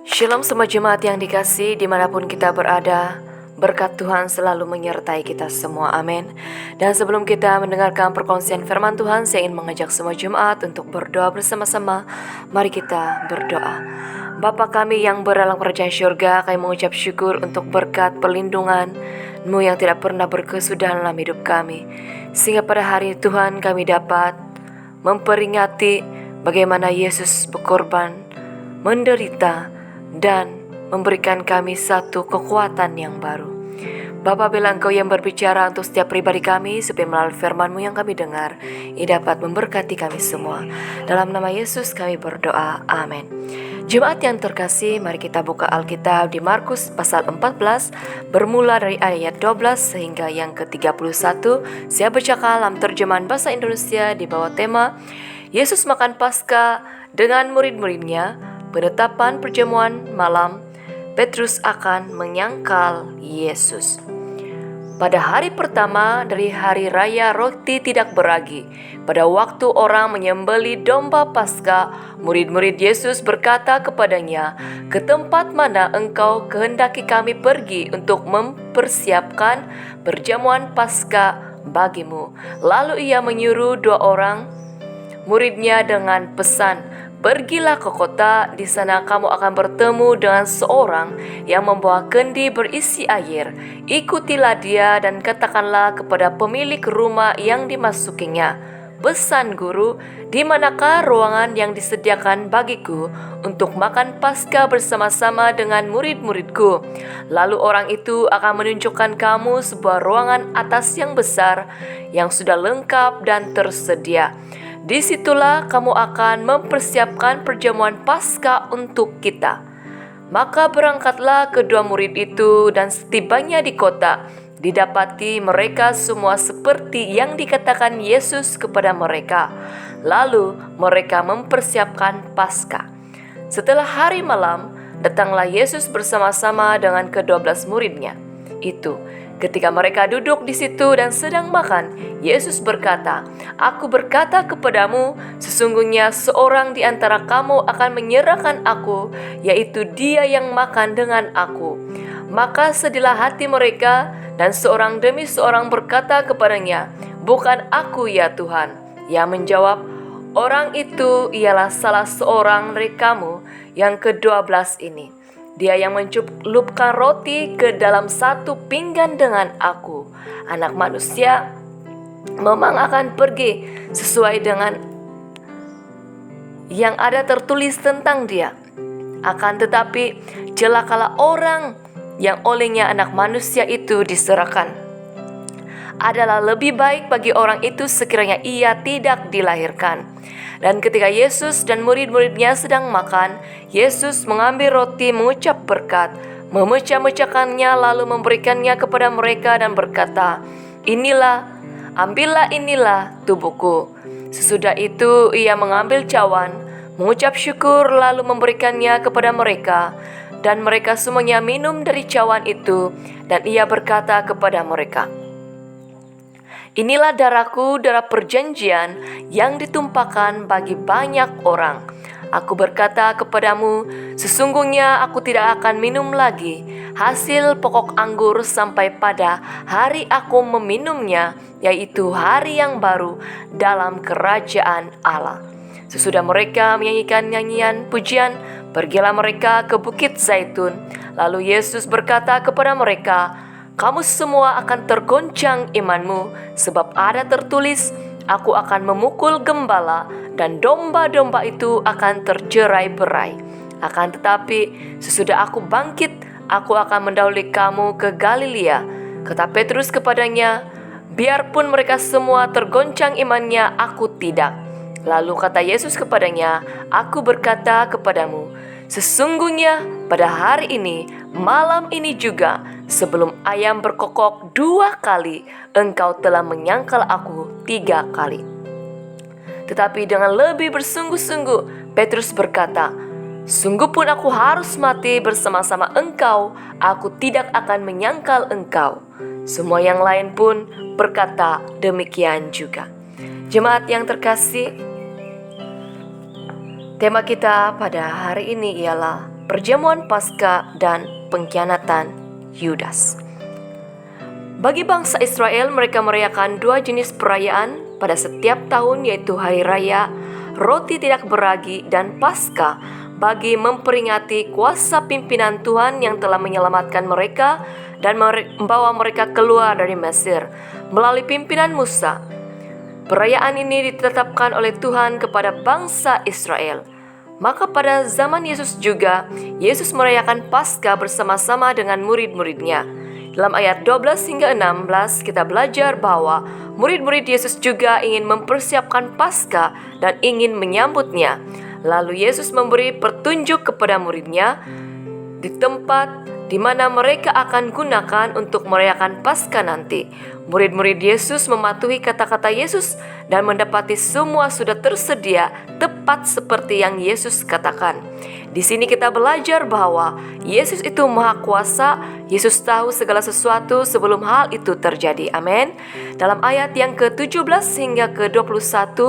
Shalom semua jemaat yang dikasih dimanapun kita berada. Berkat Tuhan selalu menyertai kita semua, amin. Dan sebelum kita mendengarkan perkongsian firman Tuhan, saya ingin mengajak semua jemaat untuk berdoa bersama-sama. Mari kita berdoa. Bapa kami yang berdalam kerajaan syurga, kami mengucap syukur untuk berkat perlindungan-Mu yang tidak pernah berkesudahan dalam hidup kami. Sehingga pada hari Tuhan kami dapat memperingati bagaimana Yesus berkorban, menderita, dan memberikan kami satu kekuatan yang baru. Bapa, bila Engkau yang berbicara untuk setiap pribadi kami, supaya melalui firman-Mu yang kami dengar, ia dapat memberkati kami semua. Dalam nama Yesus kami berdoa, amin. Jemaat yang terkasih, mari kita buka Alkitab di Markus pasal 14, bermula dari ayat 12 sehingga yang ke-31. Saya bacakan dalam terjemahan bahasa Indonesia di bawah tema Yesus makan Paskah dengan murid-muridnya. Penetapan perjamuan malam, Petrus akan menyangkal Yesus. Pada hari pertama dari hari raya roti tidak beragi, pada waktu orang menyembelih domba Paskah, murid-murid Yesus berkata kepadanya, "Ke tempat mana engkau kehendaki kami pergi untuk mempersiapkan perjamuan Paskah bagimu?" Lalu ia menyuruh 2 orang muridnya dengan pesan, "Pergilah ke kota, di sana kamu akan bertemu dengan seorang yang membawa kendi berisi air. Ikutilah dia dan katakanlah kepada pemilik rumah yang dimasukinya, 'Pesan Guru, di manakah ruangan yang disediakan bagiku untuk makan Paskah bersama-sama dengan murid-muridku?' Lalu orang itu akan menunjukkan kamu sebuah ruangan atas yang besar, yang sudah lengkap dan tersedia. Disitulah kamu akan mempersiapkan perjamuan Paskah untuk kita." Maka berangkatlah kedua murid itu, dan setibanya di kota, didapati mereka semua seperti yang dikatakan Yesus kepada mereka. Lalu mereka mempersiapkan Paskah. Setelah hari malam, datanglah Yesus bersama-sama dengan ke-12 muridnya itu. Ketika mereka duduk di situ dan sedang makan, Yesus berkata, "Aku berkata kepadamu, sesungguhnya seorang di antara kamu akan menyerahkan aku, yaitu dia yang makan dengan aku." Maka sedihlah hati mereka, dan seorang demi seorang berkata kepadanya, "Bukan aku ya Tuhan." Ia menjawab, "Orang itu ialah salah seorang dari kamu yang ke-12 ini. Dia yang mencelupkan roti ke dalam satu pinggan dengan aku. Anak manusia memang akan pergi sesuai dengan yang ada tertulis tentang dia. Akan tetapi celakalah orang yang olehnya anak manusia itu diserahkan. Adalah lebih baik bagi orang itu sekiranya ia tidak dilahirkan." Dan ketika Yesus dan murid-muridnya sedang makan, Yesus mengambil roti, mengucap berkat, memecah-mecahkannya, lalu memberikannya kepada mereka dan berkata, ambillah inilah tubuhku." Sesudah itu ia mengambil cawan, mengucap syukur, lalu memberikannya kepada mereka, dan mereka semuanya minum dari cawan itu, dan ia berkata kepada mereka, "Inilah darahku, darah perjanjian yang ditumpahkan bagi banyak orang. Aku berkata kepadamu, sesungguhnya aku tidak akan minum lagi hasil pokok anggur sampai pada hari aku meminumnya, yaitu hari yang baru dalam kerajaan Allah." Sesudah mereka menyanyikan nyanyian pujian, pergilah mereka ke Bukit Zaitun. Lalu Yesus berkata kepada mereka, "Kamu semua akan tergoncang imanmu, sebab ada tertulis, aku akan memukul gembala, dan domba-domba itu akan tercerai-berai. Akan tetapi sesudah aku bangkit, aku akan mendahului kamu ke Galilea." Kata Petrus kepadanya, "Biarpun mereka semua tergoncang imannya, aku tidak." Lalu kata Yesus kepadanya, "Aku berkata kepadamu, sesungguhnya pada hari ini, malam ini juga, sebelum ayam berkokok 2 kali, engkau telah menyangkal aku 3 kali." Tetapi dengan lebih bersungguh-sungguh, Petrus berkata, "Sungguh pun aku harus mati bersama-sama engkau, aku tidak akan menyangkal engkau." Semua yang lain pun berkata demikian juga. Jemaat yang terkasih, Tema kita pada hari ini ialah perjamuan Paskah dan pengkhianatan Yudas. Bagi bangsa Israel, mereka merayakan dua jenis perayaan pada setiap tahun, yaitu Hari Raya Roti Tidak Beragi dan Paskah, bagi memperingati kuasa pimpinan Tuhan yang telah menyelamatkan mereka dan membawa mereka keluar dari Mesir melalui pimpinan Musa. Perayaan ini ditetapkan oleh Tuhan kepada bangsa Israel. Maka pada zaman Yesus juga, Yesus merayakan Paskah bersama-sama dengan murid-muridnya. Dalam ayat 12 hingga 16 kita belajar bahwa murid-murid Yesus juga ingin mempersiapkan Paskah dan ingin menyambutnya. Lalu Yesus memberi petunjuk kepada muridnya di tempat di mana mereka akan gunakan untuk merayakan Paskah nanti. Murid-murid Yesus mematuhi kata-kata Yesus dan mendapati semua sudah tersedia tepat seperti yang Yesus katakan. Di sini kita belajar bahwa Yesus itu Maha Kuasa. Yesus tahu segala sesuatu sebelum hal itu terjadi. Amin. Dalam ayat yang ke-17 hingga ke-21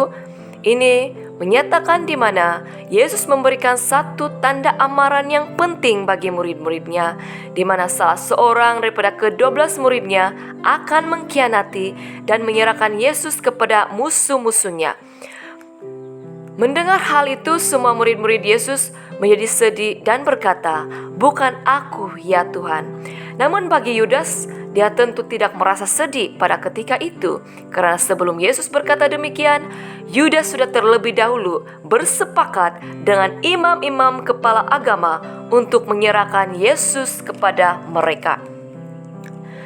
ini menyatakan di mana Yesus memberikan satu tanda amaran yang penting bagi murid-muridnya, di mana salah seorang daripada ke-12 muridnya akan mengkhianati dan menyerahkan Yesus kepada musuh-musuhnya. Mendengar hal itu, semua murid-murid Yesus menjadi sedih dan berkata, "Bukan aku, ya Tuhan." Namun bagi Yudas, dia tentu tidak merasa sedih pada ketika itu, karena sebelum Yesus berkata demikian, Yudas sudah terlebih dahulu bersepakat dengan imam-imam kepala agama untuk menyerahkan Yesus kepada mereka.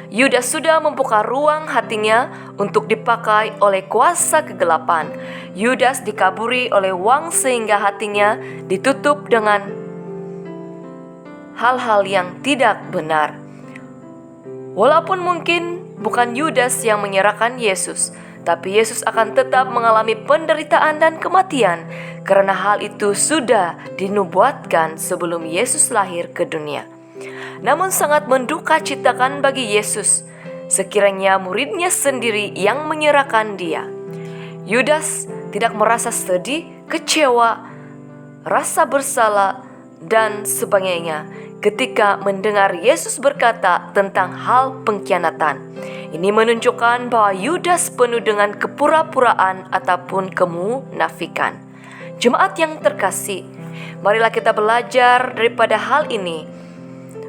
Yudas sudah membuka ruang hatinya untuk dipakai oleh kuasa kegelapan. Yudas dikaburi oleh uang sehingga hatinya ditutup dengan hal-hal yang tidak benar. Walaupun mungkin bukan Yudas yang menyerahkan Yesus, tapi Yesus akan tetap mengalami penderitaan dan kematian karena hal itu sudah dinubuatkan sebelum Yesus lahir ke dunia. Namun sangat mendukacitakan bagi Yesus sekiranya muridnya sendiri yang menyerahkan dia. Yudas tidak merasa sedih, kecewa, rasa bersalah, dan sebagainya ketika mendengar Yesus berkata tentang hal pengkhianatan. Ini menunjukkan bahwa Yudas penuh dengan kepura-puraan ataupun kemunafikan. Jemaat yang terkasih, marilah kita belajar daripada hal ini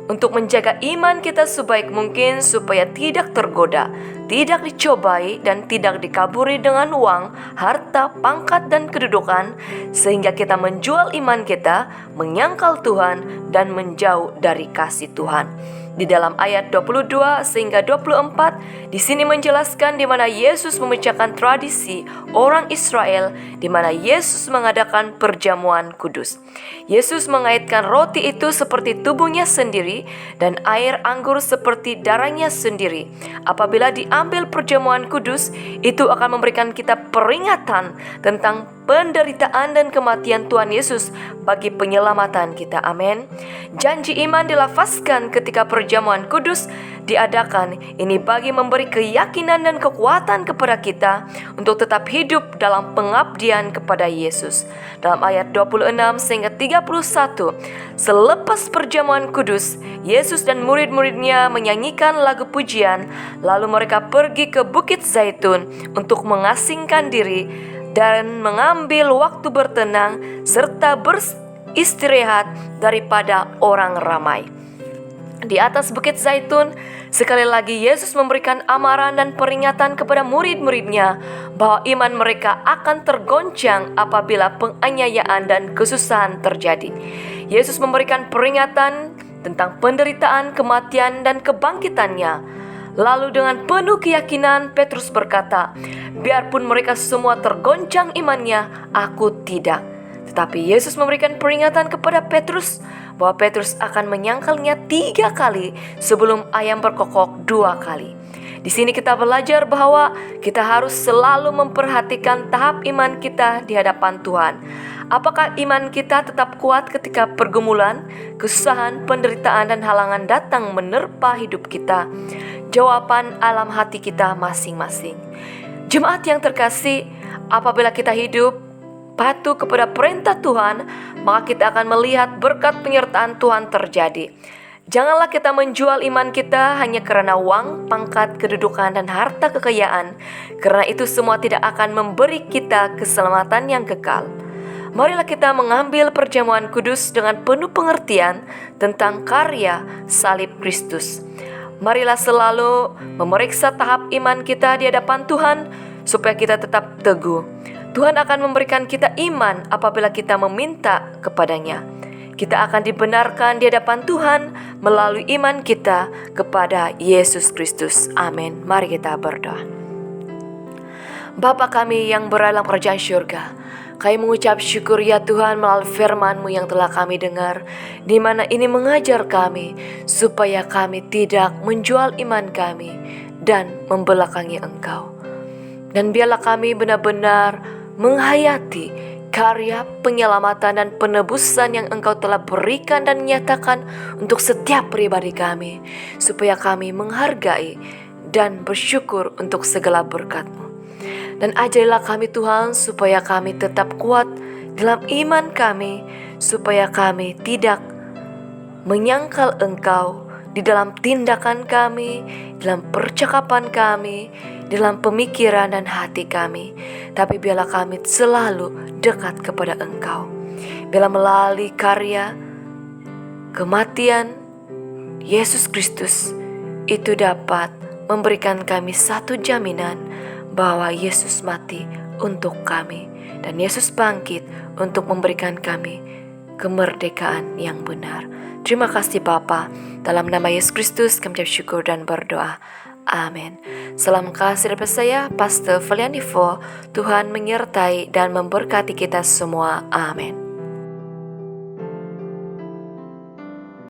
untuk menjaga iman kita sebaik mungkin supaya tidak tergoda, tidak dicobai, dan tidak dikaburi dengan uang, harta, pangkat, dan kedudukan, sehingga kita menjual iman kita, menyangkal Tuhan, dan menjauh dari kasih Tuhan. Di dalam ayat 22 sehingga 24, di sini menjelaskan di mana Yesus memecahkan tradisi orang Israel, di mana Yesus mengadakan perjamuan kudus. Yesus mengaitkan roti itu seperti tubuhnya sendiri dan air anggur seperti darahnya sendiri. Apabila diambil perjamuan kudus, itu akan memberikan kita peringatan tentang penderitaan dan kematian Tuhan Yesus bagi penyelamatan kita. Amin. Janji iman dilafazkan ketika perjamuan kudus diadakan. Ini bagi memberi keyakinan dan kekuatan kepada kita untuk tetap hidup dalam pengabdian kepada Yesus. Dalam ayat 26 sehingga 31, selepas perjamuan kudus, Yesus dan murid-muridnya menyanyikan lagu pujian, lalu mereka pergi ke Bukit Zaitun untuk mengasingkan diri dan mengambil waktu bertenang serta beristirahat daripada orang ramai. Di atas Bukit Zaitun, sekali lagi Yesus memberikan amaran dan peringatan kepada murid-muridnya bahwa iman mereka akan tergoncang apabila penganiayaan dan kesusahan terjadi. Yesus memberikan peringatan tentang penderitaan, kematian, dan kebangkitannya. Lalu dengan penuh keyakinan Petrus berkata, "Biarpun mereka semua tergoncang imannya, aku tidak." Tetapi Yesus memberikan peringatan kepada Petrus bahwa Petrus akan menyangkalnya 3 kali sebelum ayam berkokok 2 kali. Di sini kita belajar bahwa kita harus selalu memperhatikan tahap iman kita di hadapan Tuhan. Apakah iman kita tetap kuat ketika pergumulan, kesusahan, penderitaan, dan halangan datang menerpa hidup kita? Jawaban alam hati kita masing-masing. Jemaat yang terkasih, apabila kita hidup patuh kepada perintah Tuhan, maka kita akan melihat berkat penyertaan Tuhan terjadi. Janganlah kita menjual iman kita hanya karena uang, pangkat, kedudukan, dan harta kekayaan, karena itu semua tidak akan memberi kita keselamatan yang kekal. Marilah kita mengambil perjamuan kudus dengan penuh pengertian tentang karya salib Kristus. Marilah selalu memeriksa tahap iman kita di hadapan Tuhan, supaya kita tetap teguh. Tuhan akan memberikan kita iman apabila kita meminta kepadanya. Kita akan dibenarkan di hadapan Tuhan melalui iman kita kepada Yesus Kristus. Amin. Mari kita berdoa. Bapa kami yang berada dalam kerajaan syurga, kami mengucap syukur ya Tuhan melalui firman-Mu yang telah kami dengar, di mana ini mengajar kami supaya kami tidak menjual iman kami dan membelakangi Engkau. Dan biarlah kami benar-benar menghayati karya penyelamatan dan penebusan yang Engkau telah berikan dan nyatakan untuk setiap pribadi kami, supaya kami menghargai dan bersyukur untuk segala berkat-Mu. Dan ajarilah kami Tuhan supaya kami tetap kuat dalam iman kami, supaya kami tidak menyangkal Engkau di dalam tindakan kami, dalam percakapan kami, dalam pemikiran dan hati kami. Tapi biarlah kami selalu dekat kepada Engkau. Biarlah melalui karya kematian Yesus Kristus itu dapat memberikan kami satu jaminan bahwa Yesus mati untuk kami dan Yesus bangkit untuk memberikan kami kemerdekaan yang benar. Terima kasih Bapa, dalam nama Yesus Kristus kami ucap syukur dan berdoa. Amin. Salam kasih dari saya, Pastor Felianivo. Tuhan menyertai dan memberkati kita semua. Amin.